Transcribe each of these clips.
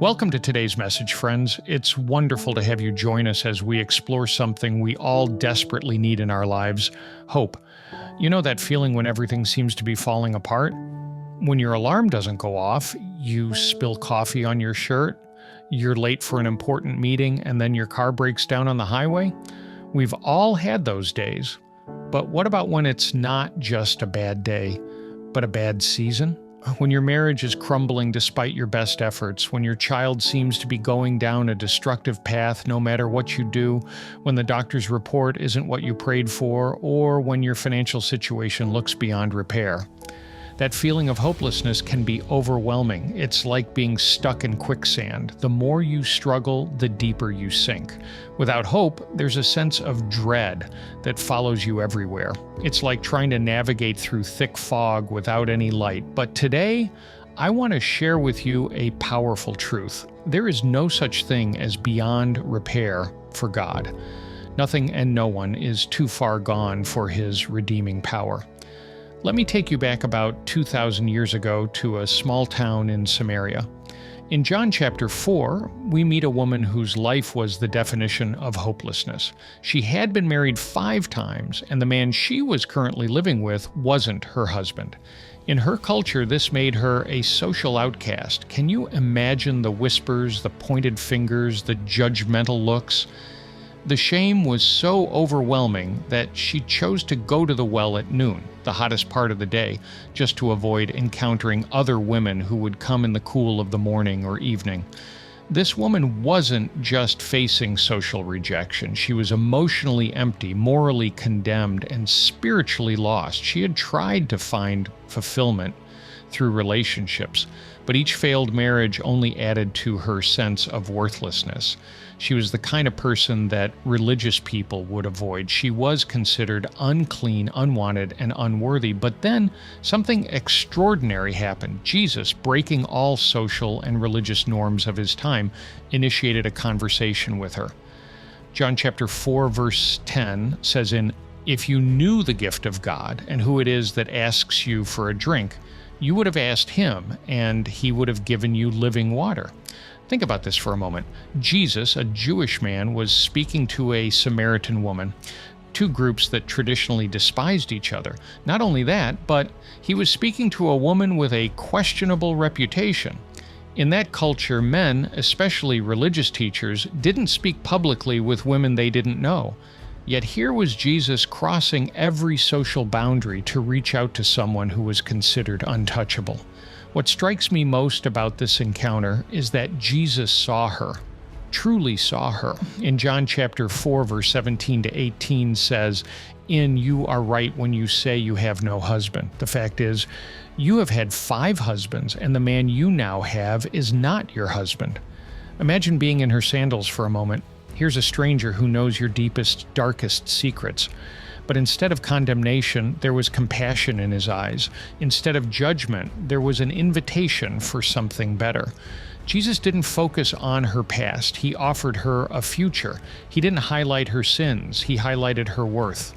Welcome to today's message, friends. It's wonderful to have you join us as we explore something we all desperately need in our lives: hope. You know that feeling when everything seems to be falling apart? When your alarm doesn't go off, you spill coffee on your shirt, you're late for an important meeting, and then your car breaks down on the highway? We've all had those days. But what about when it's not just a bad day, but a bad season? When your marriage is crumbling despite your best efforts, when your child seems to be going down a destructive path no matter what you do, when the doctor's report isn't what you prayed for, or when your financial situation looks beyond repair. That feeling of hopelessness can be overwhelming. It's like being stuck in quicksand. The more you struggle, the deeper you sink. Without hope, there's a sense of dread that follows you everywhere. It's like trying to navigate through thick fog without any light. But today, I want to share with you a powerful truth. There is no such thing as beyond repair for God. Nothing and no one is too far gone for His redeeming power. Let me take you back about 2,000 years ago to a small town in Samaria. In John chapter 4, we meet a woman whose life was the definition of hopelessness. She had been married 5 times, and the man she was currently living with wasn't her husband. In her culture, this made her a social outcast. Can you imagine the whispers, the pointed fingers, the judgmental looks? The shame was so overwhelming that she chose to go to the well at noon, the hottest part of the day, just to avoid encountering other women who would come in the cool of the morning or evening. This woman wasn't just facing social rejection. She was emotionally empty, morally condemned, and spiritually lost. She had tried to find fulfillment through relationships, but each failed marriage only added to her sense of worthlessness. She was the kind of person that religious people would avoid. She was considered unclean, unwanted, and unworthy. But then something extraordinary happened. Jesus, breaking all social and religious norms of his time, initiated a conversation with her. John chapter 4, verse 10 says, "If you knew the gift of God and who it is that asks you for a drink, you would have asked him, and he would have given you living water." Think about this for a moment. Jesus, a Jewish man, was speaking to a Samaritan woman, 2 groups that traditionally despised each other. Not only that, but he was speaking to a woman with a questionable reputation. In that culture, men, especially religious teachers, didn't speak publicly with women they didn't know. Yet here was Jesus crossing every social boundary to reach out to someone who was considered untouchable. What strikes me most about this encounter is that Jesus saw her, truly saw her. In John chapter 4, verse 17 to 18 says, "You are right when you say you have no husband. The fact is, you have had 5 husbands, and the man you now have is not your husband." Imagine being in her sandals for a moment. Here's a stranger who knows your deepest, darkest secrets. But instead of condemnation, there was compassion in his eyes. Instead of judgment, there was an invitation for something better. Jesus didn't focus on her past. He offered her a future. He didn't highlight her sins. He highlighted her worth.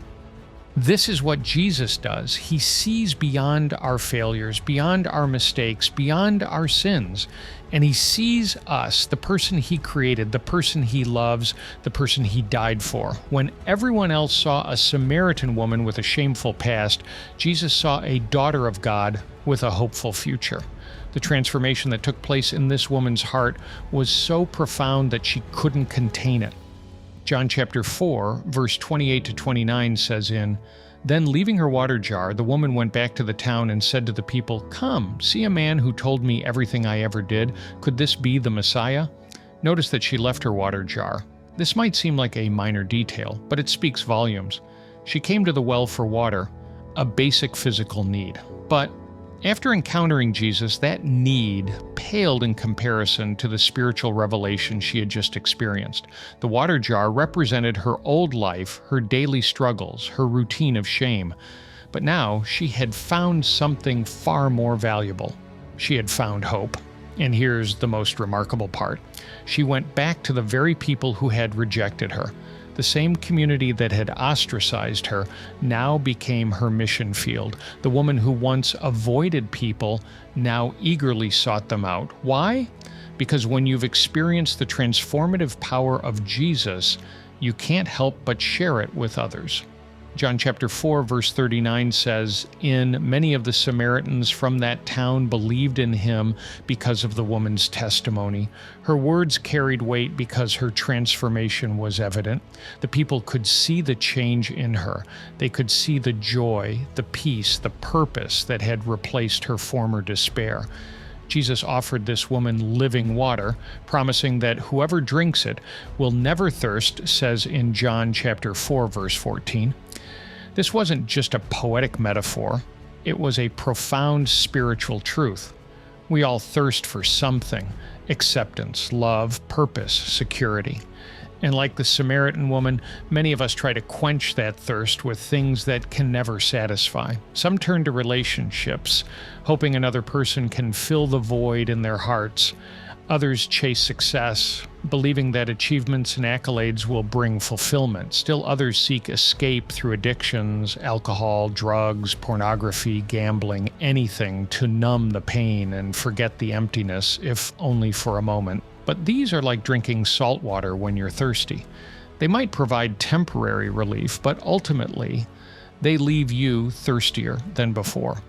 This is what Jesus does. He sees beyond our failures, beyond our mistakes, beyond our sins. And he sees us, the person he created, the person he loves, the person he died for. When everyone else saw a Samaritan woman with a shameful past, Jesus saw a daughter of God with a hopeful future. The transformation that took place in this woman's heart was so profound that she couldn't contain it. John chapter 4, verse 28 to 29 says, "Then leaving her water jar, the woman went back to the town and said to the people, 'Come, see a man who told me everything I ever did. Could this be the Messiah?'" Notice that she left her water jar. This might seem like a minor detail, but it speaks volumes. She came to the well for water, a basic physical need. But after encountering Jesus, that need paled in comparison to the spiritual revelation she had just experienced. The water jar represented her old life, her daily struggles, her routine of shame. But now she had found something far more valuable. She had found hope. And here's the most remarkable part. She went back to the very people who had rejected her. The same community that had ostracized her now became her mission field. The woman who once avoided people now eagerly sought them out. Why? Because when you've experienced the transformative power of Jesus, you can't help but share it with others. John chapter 4, verse 39 says, Many of the Samaritans from that town believed in him because of the woman's testimony. Her words carried weight because her transformation was evident. The people could see the change in her. They could see the joy, the peace, the purpose that had replaced her former despair. Jesus offered this woman living water, promising that whoever drinks it will never thirst, says in John chapter 4, verse 14. This wasn't just a poetic metaphor. It was a profound spiritual truth. We all thirst for something: acceptance, love, purpose, security. And like the Samaritan woman, many of us try to quench that thirst with things that can never satisfy. Some turn to relationships, hoping another person can fill the void in their hearts. Others chase success, believing that achievements and accolades will bring fulfillment. Still others seek escape through addictions, alcohol, drugs, pornography, gambling, anything to numb the pain and forget the emptiness, if only for a moment. But these are like drinking salt water when you're thirsty. They might provide temporary relief, but ultimately, they leave you thirstier than before.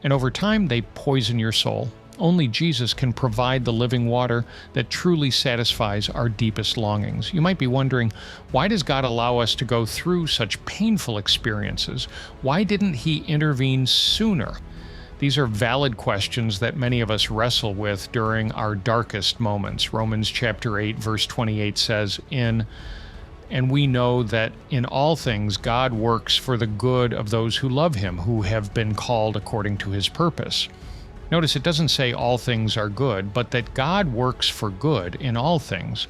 And over time, they poison your soul. Only Jesus can provide the living water that truly satisfies our deepest longings. You might be wondering, why does God allow us to go through such painful experiences? Why didn't He intervene sooner? These are valid questions that many of us wrestle with during our darkest moments. Romans chapter 8, verse 28 says, And we know that in all things God works for the good of those who love Him, who have been called according to His purpose. Notice it doesn't say all things are good, but that God works for good in all things,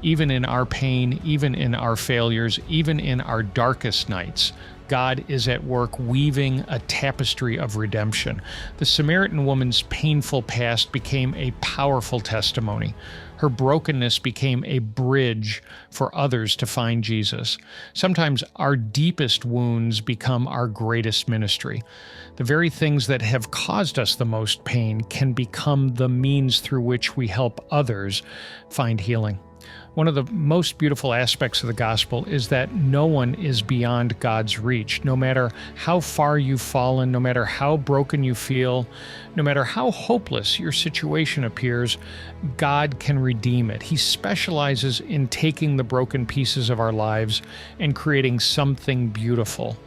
even in our pain, even in our failures, even in our darkest nights. God is at work weaving a tapestry of redemption. The Samaritan woman's painful past became a powerful testimony. Her brokenness became a bridge for others to find Jesus. Sometimes our deepest wounds become our greatest ministry. The very things that have caused us the most pain can become the means through which we help others find healing. One of the most beautiful aspects of the gospel is that no one is beyond God's reach. No matter how far you've fallen, no matter how broken you feel, no matter how hopeless your situation appears, God can redeem it. He specializes in taking the broken pieces of our lives and creating something beautiful.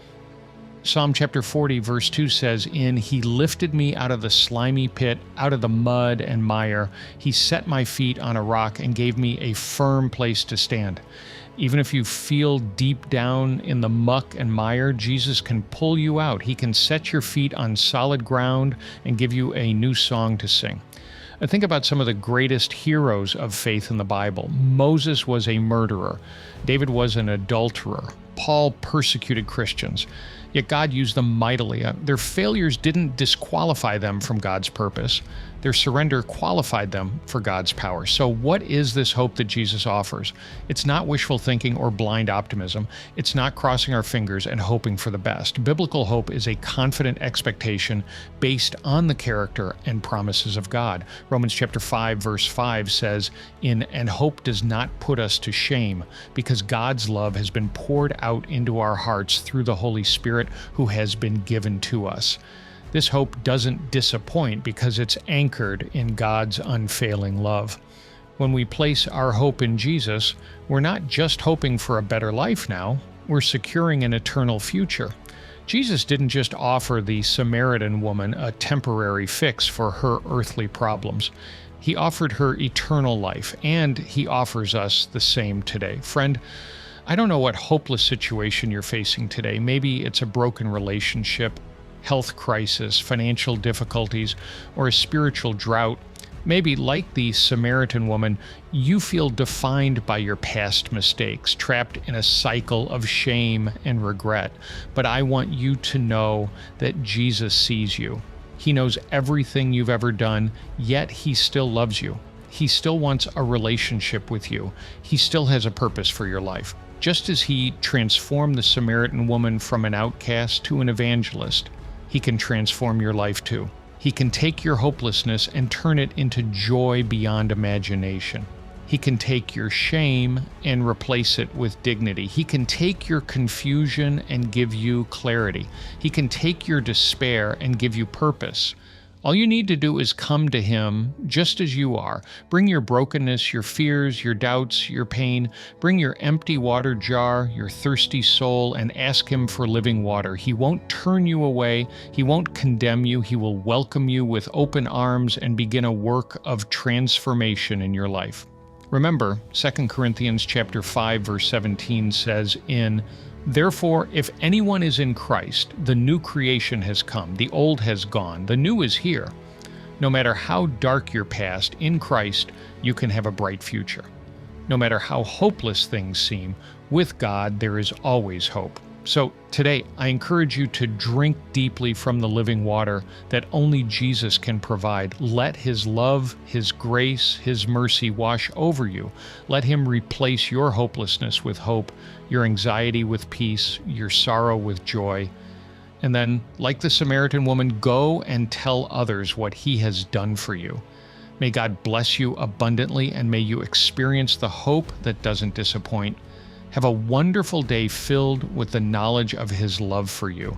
Psalm chapter 40, verse 2 says, He lifted me out of the slimy pit, out of the mud and mire. He set my feet on a rock and gave me a firm place to stand. Even if you feel deep down in the muck and mire, Jesus can pull you out. He can set your feet on solid ground and give you a new song to sing. Think about some of the greatest heroes of faith in the Bible. Moses was a murderer. David was an adulterer. Paul persecuted Christians. Yet God used them mightily. Their failures didn't disqualify them from God's purpose. Their surrender qualified them for God's power. So what is this hope that Jesus offers? It's not wishful thinking or blind optimism. It's not crossing our fingers and hoping for the best. Biblical hope is a confident expectation based on the character and promises of God. Romans chapter 5, verse 5 says, And hope does not put us to shame, because God's love has been poured out into our hearts through the Holy Spirit who has been given to us. This hope doesn't disappoint because it's anchored in God's unfailing love. When we place our hope in Jesus, we're not just hoping for a better life now, we're securing an eternal future. Jesus didn't just offer the Samaritan woman a temporary fix for her earthly problems. He offered her eternal life, and He offers us the same today. Friend, I don't know what hopeless situation you're facing today. Maybe it's a broken relationship, health crisis, financial difficulties, or a spiritual drought. Maybe, like the Samaritan woman, you feel defined by your past mistakes, trapped in a cycle of shame and regret. But I want you to know that Jesus sees you. He knows everything you've ever done, yet He still loves you. He still wants a relationship with you. He still has a purpose for your life. Just as he transformed the Samaritan woman from an outcast to an evangelist, he can transform your life too. He can take your hopelessness and turn it into joy beyond imagination. He can take your shame and replace it with dignity. He can take your confusion and give you clarity. He can take your despair and give you purpose. All you need to do is come to him just as you are. Bring your brokenness, your fears, your doubts, your pain. Bring your empty water jar, your thirsty soul, and ask him for living water. He won't turn you away. He won't condemn you. He will welcome you with open arms and begin a work of transformation in your life. Remember, 2 Corinthians chapter 5, verse 17 says Therefore, if anyone is in Christ, the new creation has come, the old has gone, the new is here. No matter how dark your past, in Christ, you can have a bright future. No matter how hopeless things seem, with God, there is always hope. So today, I encourage you to drink deeply from the living water that only Jesus can provide. Let his love, his grace, his mercy wash over you. Let him replace your hopelessness with hope, your anxiety with peace, your sorrow with joy. And then, like the Samaritan woman, go and tell others what he has done for you. May God bless you abundantly, and may you experience the hope that doesn't disappoint. Have a wonderful day filled with the knowledge of his love for you.